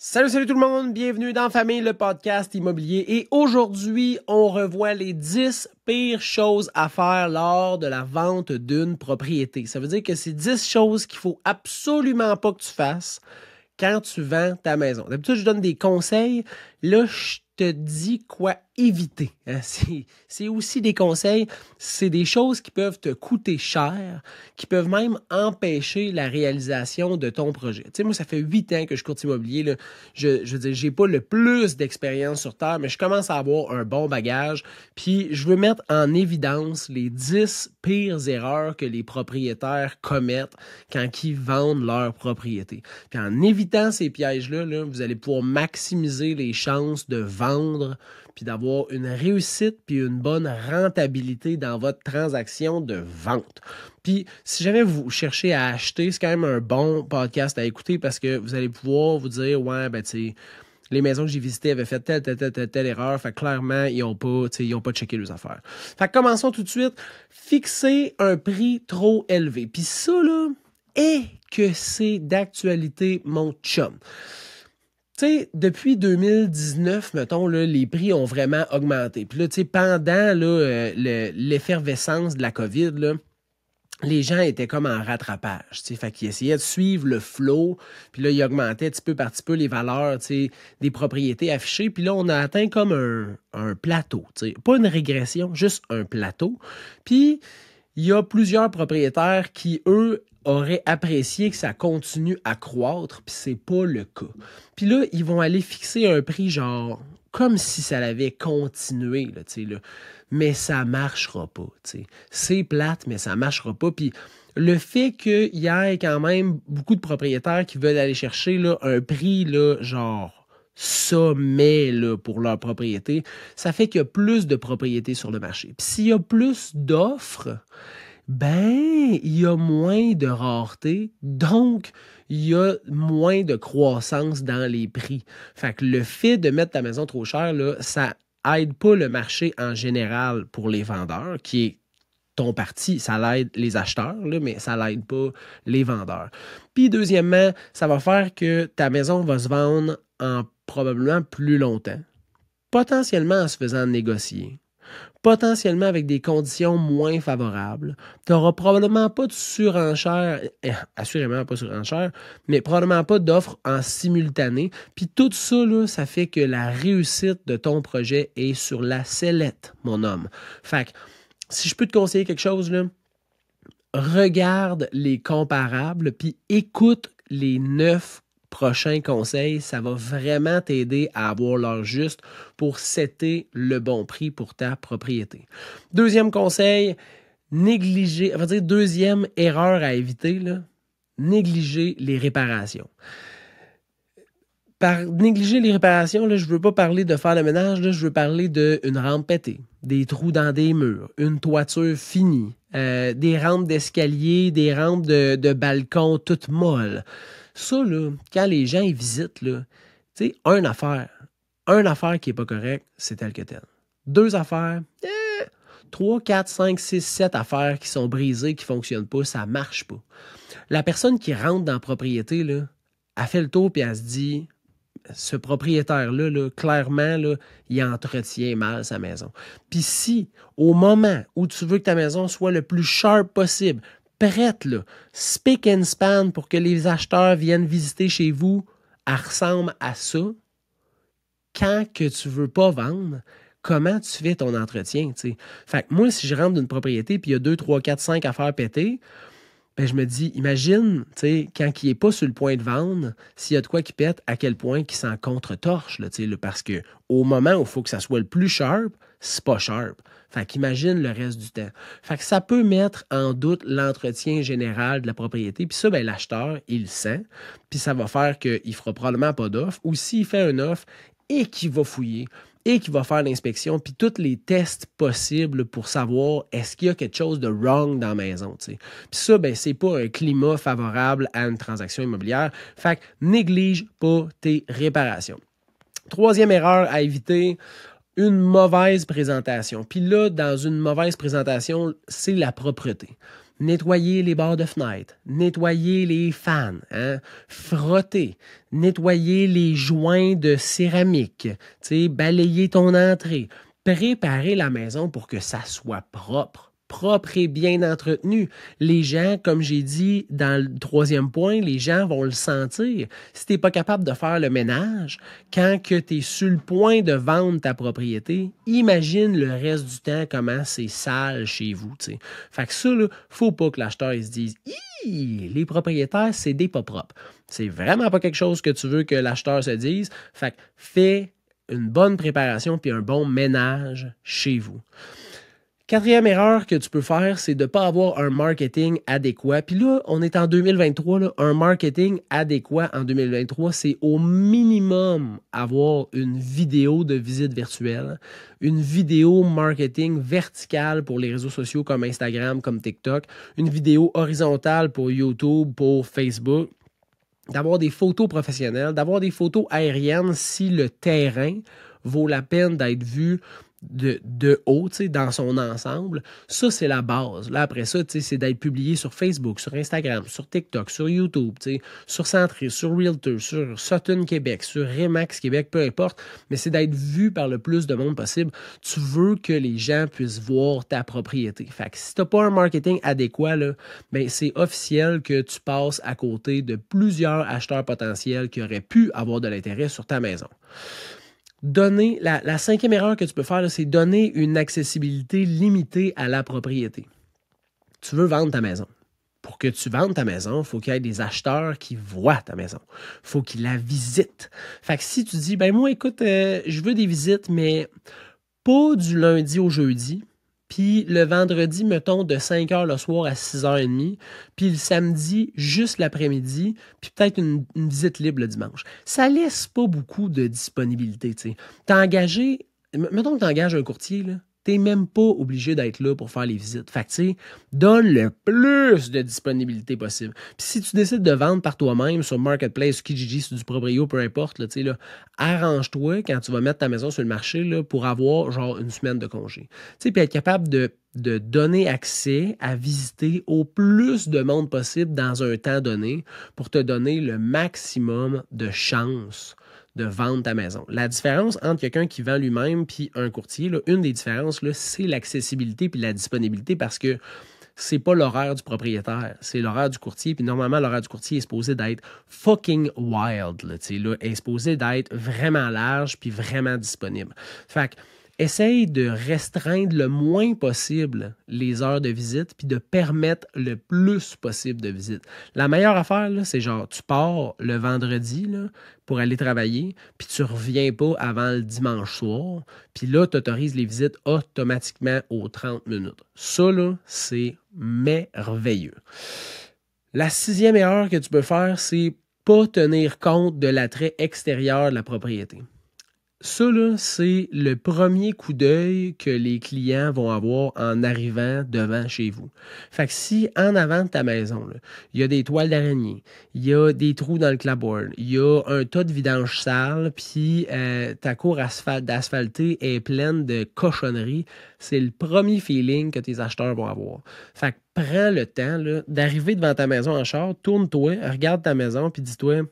Salut tout le monde, bienvenue dans Famille, le podcast immobilier. Et aujourd'hui, on revoit les 10 pires choses à faire lors de la vente d'une propriété. Ça veut dire que c'est 10 choses qu'il faut absolument pas que tu fasses quand tu vends ta maison. D'habitude, je donne des conseils. Là, je te dis quoi éviter. C'est aussi des conseils. C'est des choses qui peuvent te coûter cher, qui peuvent même empêcher la réalisation de ton projet. Tu sais, moi, ça fait 8 ans que je courte immobilier. Là. Je veux dire, j'ai pas le plus d'expérience sur Terre, mais je commence à avoir un bon bagage. Puis, je veux mettre en évidence les 10 pires erreurs que les propriétaires commettent quand ils vendent leur propriété. Puis, en évitant ces pièges-là, vous allez pouvoir maximiser les chances de vendre puis d'avoir une réussite puis une bonne rentabilité dans votre transaction de vente. Puis, si jamais vous cherchez à acheter, c'est quand même un bon podcast à écouter parce que vous allez pouvoir vous dire, ouais, ben, tu sais, les maisons que j'ai visitées avaient fait telle erreur. Fait que clairement, ils n'ont pas checké leurs affaires. Fait que commençons tout de suite. Fixer un prix trop élevé. Puis ça, là, est que c'est d'actualité, mon chum. Tu sais, depuis 2019, mettons, là, les prix ont vraiment augmenté. Puis là, tu sais, pendant l'effervescence de la COVID, là, les gens étaient comme en rattrapage. Tu sais, fait qu'ils essayaient de suivre le flow. Puis là, ils augmentaient petit peu par petit peu les valeurs, tu sais, des propriétés affichées. Puis là, on a atteint comme un plateau. Tu sais, pas une régression, juste un plateau. Puis, il y a plusieurs propriétaires qui, eux, auraient apprécié que ça continue à croître, puis c'est pas le cas. Puis là, ils vont aller fixer un prix genre comme si ça l'avait continué, là, tu sais, là. Mais ça marchera pas, tu sais. C'est plate, mais ça marchera pas. Puis le fait qu'il y ait quand même beaucoup de propriétaires qui veulent aller chercher là, un prix, là, genre sommet là, pour leur propriété, ça fait qu'il y a plus de propriétés sur le marché. Puis s'il y a plus d'offres, ben, il y a moins de rareté, donc il y a moins de croissance dans les prix. Fait que le fait de mettre ta maison trop chère, là, ça aide pas le marché en général pour les vendeurs, qui est ton parti, ça l'aide les acheteurs, là, mais ça l'aide pas les vendeurs. Puis deuxièmement, ça va faire que ta maison va se vendre en probablement plus longtemps, potentiellement en se faisant négocier, potentiellement avec des conditions moins favorables. Tu n'auras probablement pas de surenchère, assurément pas surenchère, mais probablement pas d'offres en simultané. Puis tout ça, là, ça fait que la réussite de ton projet est sur la sellette, mon homme. Fait que, si je peux te conseiller quelque chose, là, regarde les comparables, puis écoute les 9 prochains conseils. Ça va vraiment t'aider à avoir l'heure juste pour setter le bon prix pour ta propriété. Deuxième conseil, deuxième erreur à éviter, là, négliger les réparations. Par négliger les réparations, là, je ne veux pas parler de faire le ménage, là, je veux parler d'une rampe pétée, des trous dans des murs, une toiture finie, des rampes d'escalier, des rampes de balcon toutes molles. Ça, là, quand les gens y visitent, là, tu sais, une affaire qui n'est pas correcte, c'est tel que tel. 2 affaires, 3, 4, 5, 6, 7 affaires qui sont brisées, qui ne fonctionnent pas, ça ne marche pas. La personne qui rentre dans la propriété, là, elle fait le tour et elle se dit, ce propriétaire-là, là, clairement, là, il entretient mal sa maison. Puis si, au moment où tu veux que ta maison soit le plus sharp possible, prête, là, spick and span pour que les acheteurs viennent visiter chez vous, elle ressemble à ça, quand que tu veux pas vendre, comment tu fais ton entretien, tu sais? Fait que moi, si je rentre d'une propriété puis il y a 2, 3, 4, 5 affaires pétées, ben je me dis, imagine, tu sais, quand il n'est pas sur le point de vendre, s'il y a de quoi qui pète, à quel point qu'il s'en contre-torche, là, tu sais, là, parce que au moment où il faut que ça soit le plus sharp, c'est pas sharp. Fait qu'imagine le reste du temps. Fait que ça peut mettre en doute l'entretien général de la propriété. Puis ça, ben, l'acheteur, il le sent. Puis ça va faire qu'il ne fera probablement pas d'offre. Ou s'il fait une offre et qu'il va fouiller et qu'il va faire l'inspection, puis tous les tests possibles pour savoir est-ce qu'il y a quelque chose de wrong dans la maison. T'sais. Puis ça, ben, c'est pas un climat favorable à une transaction immobilière. Fait que néglige pas tes réparations. Troisième erreur à éviter, une mauvaise présentation. Puis là, dans une mauvaise présentation, c'est la propreté. nettoyer les barres de fenêtre, nettoyer les fans, hein, frotter, nettoyer les joints de céramique, balayer ton entrée, préparer la maison pour que ça soit propre et bien entretenu. Les gens, comme j'ai dit dans le 3e point, les gens vont le sentir. Si tu n'es pas capable de faire le ménage, quand tu es sur le point de vendre ta propriété, imagine le reste du temps comment c'est sale chez vous. T'sais. Fait que ça, il ne faut pas que l'acheteur se dise « les propriétaires, c'est des pas propres ». C'est vraiment pas quelque chose que tu veux que l'acheteur se dise. Fait que fais une bonne préparation puis un bon ménage chez vous. 4e erreur que tu peux faire, c'est de ne pas avoir un marketing adéquat. Puis là, on est en 2023, là, un marketing adéquat en 2023, c'est au minimum avoir une vidéo de visite virtuelle, une vidéo marketing verticale pour les réseaux sociaux comme Instagram, comme TikTok, une vidéo horizontale pour YouTube, pour Facebook, d'avoir des photos professionnelles, d'avoir des photos aériennes si le terrain vaut la peine d'être vu de haut, dans son ensemble. Ça, c'est la base. Là, après ça, c'est d'être publié sur Facebook, sur Instagram, sur TikTok, sur YouTube, sur Centris, sur Realtor, sur Sutton Québec, sur Remax Québec, peu importe, mais c'est d'être vu par le plus de monde possible. Tu veux que les gens puissent voir ta propriété. Fait que si tu n'as pas un marketing adéquat, là, ben, c'est officiel que tu passes à côté de plusieurs acheteurs potentiels qui auraient pu avoir de l'intérêt sur ta maison. Donner, la 5e erreur que tu peux faire, là, c'est donner une accessibilité limitée à la propriété. Tu veux vendre ta maison. Pour que tu vendes ta maison, il faut qu'il y ait des acheteurs qui voient ta maison. Il faut qu'ils la visitent. Fait que si tu dis, ben moi, écoute, je veux des visites, mais pas du lundi au jeudi, puis le vendredi, mettons, de 5h le soir à 6h30, puis le samedi, juste l'après-midi, puis peut-être une visite libre le dimanche. Ça laisse pas beaucoup de disponibilité, tu sais. Mettons que tu engages un courtier, là, t'es même pas obligé d'être là pour faire les visites. Fait que, tu sais, donne le plus de disponibilité possible. Puis si tu décides de vendre par toi-même sur Marketplace, Kijiji, sur du Proprio, peu importe, là, tu sais, là, arrange-toi quand tu vas mettre ta maison sur le marché là, pour avoir genre une semaine de congé. Tu sais, puis être capable de donner accès à visiter au plus de monde possible dans un temps donné pour te donner le maximum de chances de vendre ta maison. La différence entre quelqu'un qui vend lui-même puis un courtier, là, une des différences, là, c'est l'accessibilité puis la disponibilité parce que c'est pas l'horaire du propriétaire, c'est l'horaire du courtier. Puis normalement, l'horaire du courtier est supposé d'être fucking wild. Là, est supposé d'être vraiment large puis vraiment disponible. Fait que essaye de restreindre le moins possible les heures de visite puis de permettre le plus possible de visites. La meilleure affaire, là, c'est genre, tu pars le vendredi là, pour aller travailler puis tu reviens pas avant le dimanche soir puis là, tu autorises les visites automatiquement aux 30 minutes. Ça, là, c'est merveilleux. La 6e erreur que tu peux faire, c'est pas tenir compte de l'attrait extérieur de la propriété. Ça, là, c'est le premier coup d'œil que les clients vont avoir en arrivant devant chez vous. Fait que si en avant de ta maison, il y a des toiles d'araignée, il y a des trous dans le clapboard, il y a un tas de vidange sale, puis ta cour d'asphaltée est pleine de cochonneries, c'est le premier feeling que tes acheteurs vont avoir. Fait que prends le temps là, d'arriver devant ta maison en char, tourne-toi, regarde ta maison, puis dis-toi,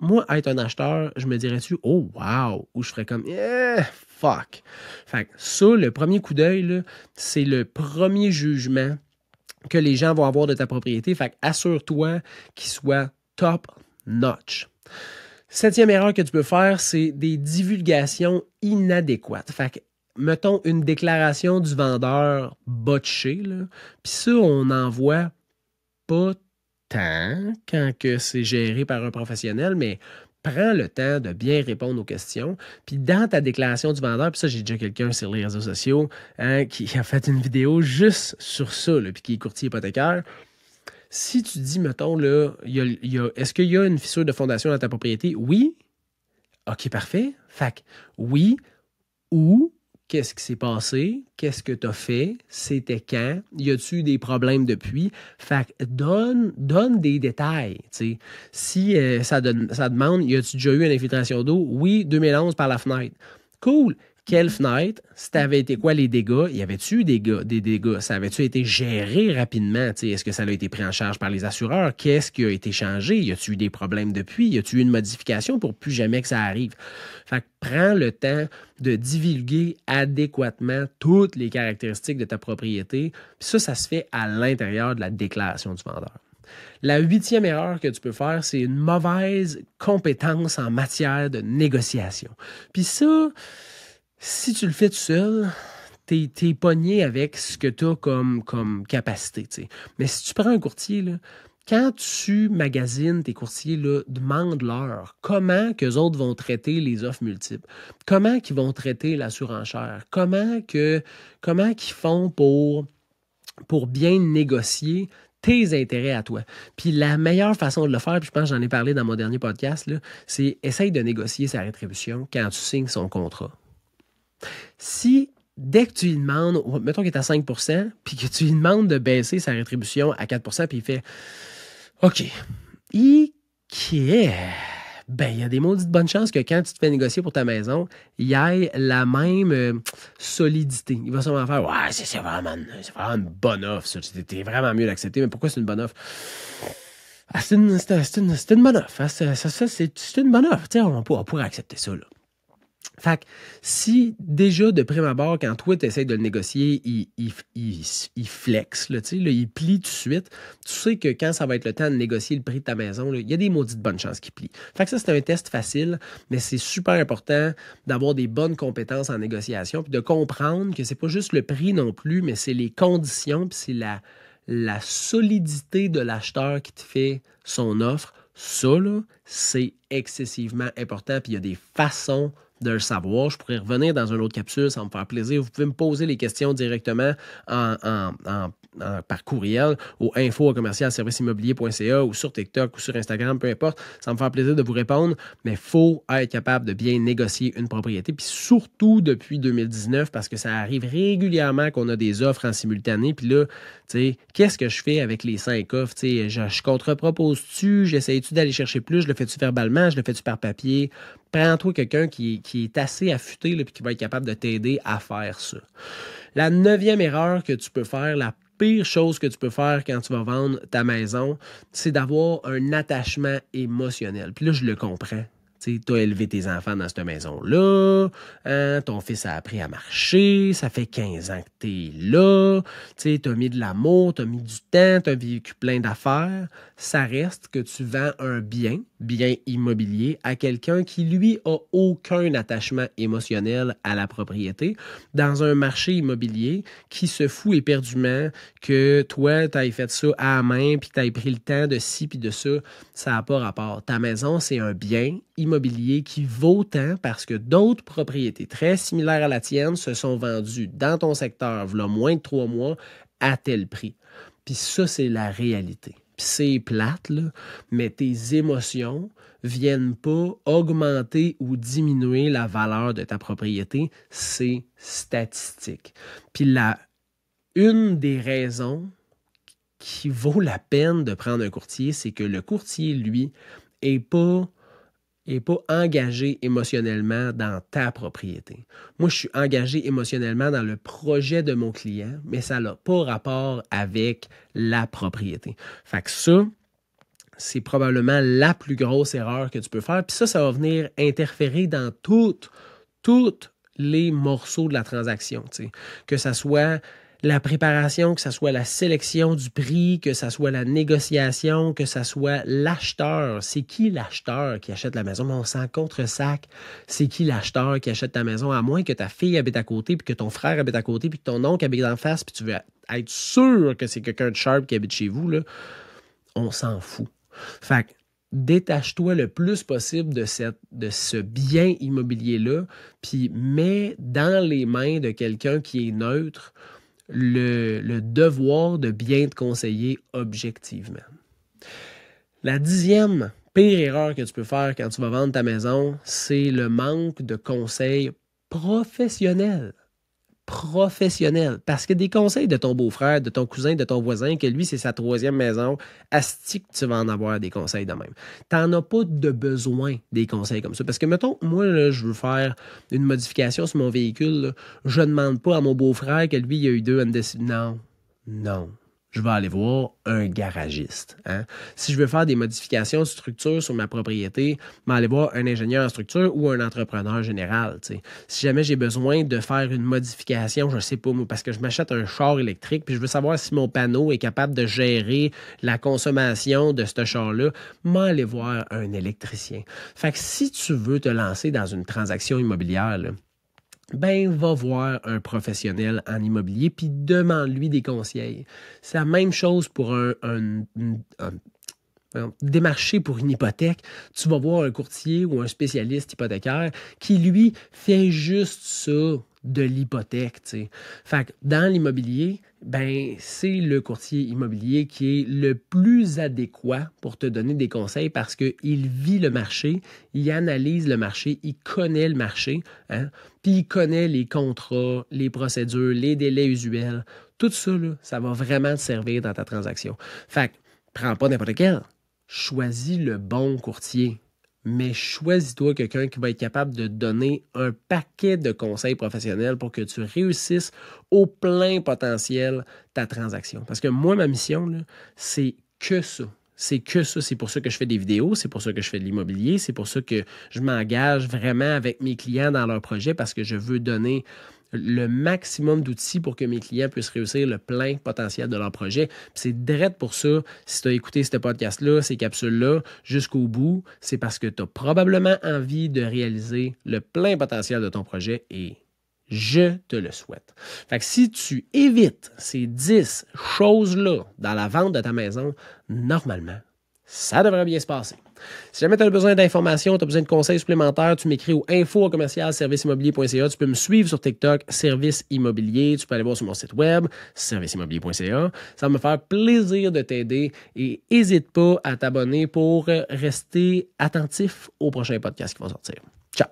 moi, être un acheteur, je me dirais-tu, oh wow, ou je ferais comme, fuck. Fait que ça, le premier coup d'œil, là, c'est le premier jugement que les gens vont avoir de ta propriété. Fait que assure-toi qu'il soit top notch. 7e erreur que tu peux faire, c'est des divulgations inadéquates. Fait que, mettons, une déclaration du vendeur botchée, puis ça, on n'en voit pas tant quand que c'est géré par un professionnel, mais prends le temps de bien répondre aux questions. Puis dans ta déclaration du vendeur, puis ça, j'ai déjà quelqu'un sur les réseaux sociaux qui a fait une vidéo juste sur ça, là, puis qui est courtier hypothécaire. Si tu dis, mettons, là, est-ce qu'il y a une fissure de fondation dans ta propriété? Oui. OK, parfait. Fait que oui. Ou qu'est-ce qui s'est passé? Qu'est-ce que tu as fait? C'était quand? Y a-tu eu des problèmes depuis? Fait que donne des détails. T'sais. Si ça demande, y a-tu déjà eu une infiltration d'eau? Oui, 2011 par la fenêtre. Cool. Quelle fenêtre? Si t'avais été quoi les dégâts? Y avait-tu eu des dégâts? Ça avait-tu été géré rapidement? T'sais, est-ce que ça a été pris en charge par les assureurs? Qu'est-ce qui a été changé? Y a-tu eu des problèmes depuis? Y a-tu eu une modification pour plus jamais que ça arrive? Fait que prends le temps de divulguer adéquatement toutes les caractéristiques de ta propriété. Puis ça se fait à l'intérieur de la déclaration du vendeur. La 8e erreur que tu peux faire, c'est une mauvaise compétence en matière de négociation. Puis ça, si tu le fais tout seul, t'es pogné avec ce que tu as comme capacité. T'sais. Mais si tu prends un courtier, là, quand tu magasines tes courtiers, là, demande-leur comment qu'eux autres vont traiter les offres multiples, comment qu'ils vont traiter la surenchère, comment qu'ils font pour bien négocier tes intérêts à toi. Puis la meilleure façon de le faire, puis je pense que j'en ai parlé dans mon dernier podcast, là, c'est essaye de négocier sa rétribution quand tu signes son contrat. Si dès que tu lui demandes, mettons qu'il est à 5%, puis que tu lui demandes de baisser sa rétribution à 4%, puis il fait OK, ben, il y a des maudites bonnes chances que quand tu te fais négocier pour ta maison, il y ait la même solidité. Il va sûrement faire ouais, c'est vraiment une bonne offre, ça. C'était vraiment mieux d'accepter. Mais pourquoi c'est une bonne offre? Ah, c'est une bonne offre. Hein? C'est une bonne offre. On pourrait accepter ça, là. Fait que si déjà de prime abord, quand toi tu essaies de le négocier, il flex, là, il plie tout de suite, tu sais que quand ça va être le temps de négocier le prix de ta maison, il y a des maudites bonnes chances qu'il plie. Fait que ça, c'est un test facile, mais c'est super important d'avoir des bonnes compétences en négociation, puis de comprendre que c'est pas juste le prix non plus, mais c'est les conditions, puis c'est la solidité de l'acheteur qui te fait son offre. Ça, là, c'est excessivement important, puis il y a des façons de le savoir. Je pourrais revenir dans une autre capsule, ça va me faire plaisir. Vous pouvez me poser les questions directement par courriel au info@commercialserviceimmobilier.ca ou sur TikTok ou sur Instagram, peu importe. Ça va me faire plaisir de vous répondre, mais il faut être capable de bien négocier une propriété, puis surtout depuis 2019, parce que ça arrive régulièrement qu'on a des offres en simultané, puis là, tu sais, qu'est-ce que je fais avec les 5 offres? Tu sais, je contre-propose-tu? J'essaie-tu d'aller chercher plus? Je le fais-tu verbalement? Je le fais-tu par papier? Prends-toi quelqu'un qui est assez affûté et qui va être capable de t'aider à faire ça. La 9e erreur que tu peux faire, la pire chose que tu peux faire quand tu vas vendre ta maison, c'est d'avoir un attachement émotionnel. Puis là, je le comprends. Tu as élevé tes enfants dans cette maison-là, hein, ton fils a appris à marcher, ça fait 15 ans que tu es là, tu as mis de l'amour, tu as mis du temps, tu as vécu plein d'affaires. Ça reste que tu vends un bien immobilier, à quelqu'un qui, lui, a aucun attachement émotionnel à la propriété, dans un marché immobilier qui se fout éperdument que toi, tu aies fait ça à la main, puis que tu aies pris le temps de ci puis de ça, ça n'a pas rapport. Ta maison, c'est un bien immobilier qui vaut tant parce que d'autres propriétés très similaires à la tienne se sont vendues dans ton secteur, il y a moins de 3 mois, à tel prix. Puis ça, c'est la réalité. Puis c'est plate, là, mais tes émotions viennent pas augmenter ou diminuer la valeur de ta propriété. C'est statistique. Puis une des raisons qui vaut la peine de prendre un courtier, c'est que le courtier, lui, est pas engagé émotionnellement dans ta propriété. Moi, je suis engagé émotionnellement dans le projet de mon client, mais ça n'a pas rapport avec la propriété. Fait que ça, c'est probablement la plus grosse erreur que tu peux faire. Puis ça va venir interférer dans tous les morceaux de la transaction. T'sais. Que ça soit la préparation, que ce soit la sélection du prix, que ce soit la négociation, que ce soit l'acheteur. C'est qui l'acheteur qui achète la maison? Mais on s'en contre-sac. C'est qui l'acheteur qui achète ta maison? À moins que ta fille habite à côté, puis que ton frère habite à côté, puis que ton oncle habite en face, puis tu veux être sûr que c'est quelqu'un de sharp qui habite chez vous, là, on s'en fout. Fait que détache-toi le plus possible de ce bien immobilier-là, puis mets dans les mains de quelqu'un qui est neutre le devoir de bien te conseiller objectivement. La 10e pire erreur que tu peux faire quand tu vas vendre ta maison, c'est le manque de conseils professionnels. professionnel. Parce que des conseils de ton beau-frère, de ton cousin, de ton voisin, que lui, c'est sa 3e maison, asti que tu vas en avoir des conseils de même. Tu n'en as pas de besoin des conseils comme ça. Parce que, mettons, moi, là, je veux faire une modification sur mon véhicule. Là, je ne demande pas à mon beau-frère que lui, il a eu 2 NDC. Non, non. Je vais aller voir un garagiste. Hein? Si je veux faire des modifications de structure sur ma propriété, je vais aller voir un ingénieur en structure ou un entrepreneur général. T'sais. Si jamais j'ai besoin de faire une modification, je ne sais pas, moi, parce que je m'achète un char électrique puis je veux savoir si mon panneau est capable de gérer la consommation de ce char-là, je vais aller voir un électricien. Fait que si tu veux te lancer dans une transaction immobilière, là, ben, va voir un professionnel en immobilier puis demande-lui des conseils. C'est la même chose pour démarcher pour une hypothèque. Tu vas voir un courtier ou un spécialiste hypothécaire qui, lui, fait juste ça de l'hypothèque. T'sais. Fait que dans l'immobilier, ben, c'est le courtier immobilier qui est le plus adéquat pour te donner des conseils parce qu'il vit le marché, il analyse le marché, il connaît le marché, hein, puis il connaît les contrats, les procédures, les délais usuels. Tout ça, là, ça va vraiment te servir dans ta transaction. Fait que, prends pas n'importe quel. Choisis le bon courtier. Mais choisis-toi quelqu'un qui va être capable de donner un paquet de conseils professionnels pour que tu réussisses au plein potentiel ta transaction. Parce que moi, ma mission, là, c'est que ça. C'est que ça. C'est pour ça que je fais des vidéos, c'est pour ça que je fais de l'immobilier, c'est pour ça que je m'engage vraiment avec mes clients dans leurs projets parce que je veux donner le maximum d'outils pour que mes clients puissent réussir le plein potentiel de leur projet. Puis c'est direct pour ça, si tu as écouté ce podcast-là, ces capsules-là, jusqu'au bout, c'est parce que tu as probablement envie de réaliser le plein potentiel de ton projet et je te le souhaite. Fait que si tu évites ces 10 choses-là dans la vente de ta maison, normalement, ça devrait bien se passer. Si jamais tu as besoin d'informations, tu as besoin de conseils supplémentaires, tu m'écris au info@serviceimmobilier.ca. Tu peux me suivre sur TikTok, Service Immobilier. Tu peux aller voir sur mon site web, serviceimmobilier.ca. Ça va me faire plaisir de t'aider et n'hésite pas à t'abonner pour rester attentif aux prochains podcasts qui vont sortir. Ciao!